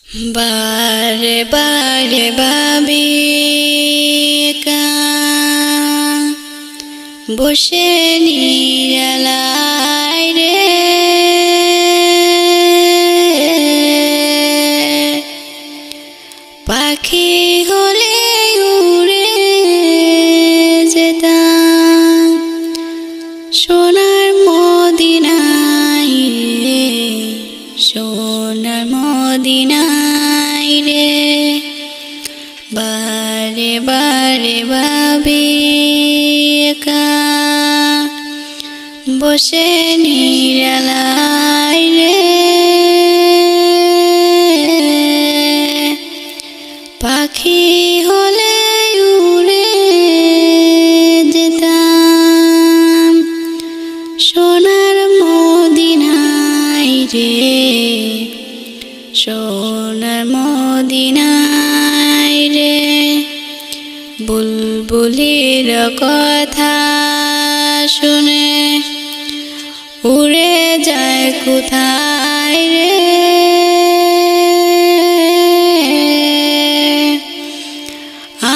বারে বারে ভাবি একা বসে নিরালায় রে, পাখি হলে উড়ে যেতাম সোনার মদিনায় রে, সোনার মদিনায় রে। বারে বারে ভাবি একা বসে নিরালায় রে, পাখি হলে উড়ে যেতাম সোনার মদিনায় রে, সোনার মদিনায় রে। বুলবুলির কথা শুনে উড়ে যায় কোথায় রে,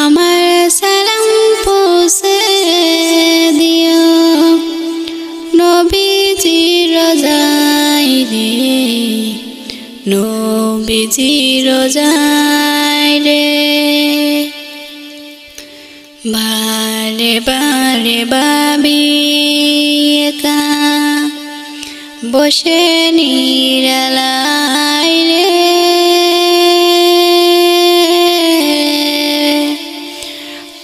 আমার সালাম পৌঁছে দিও নবীজির রোজায় রে, নবীজির রোজায় রে। বারে বারে ভাবি একা বসে নিরালায় রে,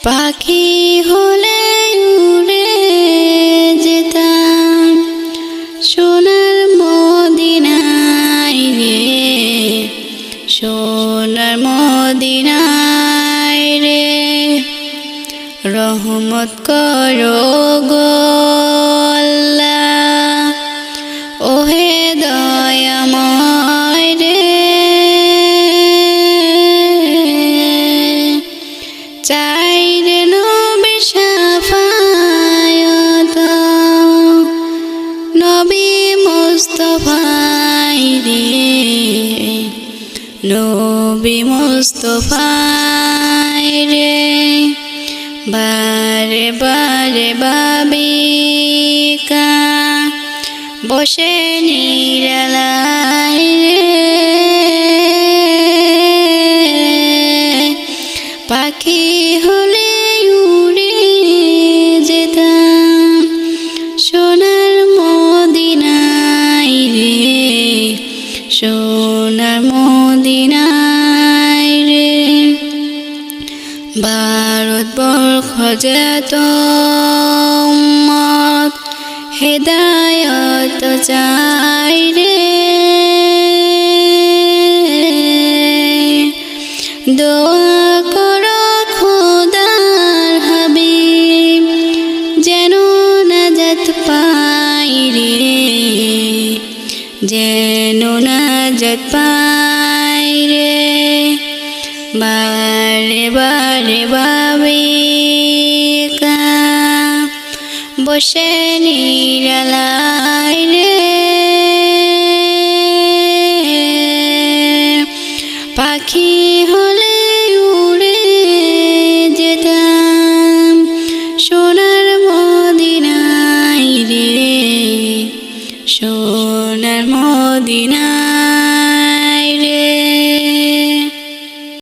পাখি হলে উড়ে যেতাম সোনার মদিনায় রে, সোনার মদিনায় রে। রহমত করো গো আল্লাহ ওহে দয়াময় রে, চাই রে নবী শাফায়াত নবী মুস্তাফায় রে, নবী মুস্তাফায় রে। বারে বারে ভাবি একা বসে নিরালায় রে, পাখি হলে উড়ে যেতাম সোনার মদিনায় রে, সোনার মদিনায় রে। ভারতবর্ষ যেত উম্মত হেদায়ত চাই রে, দোয়া করো খোদার হাবিব যেন নাজাত পাই রে, যেন নাজাত পাই রে। বারে বারে ভাবি একা বসে নিরালায় রে,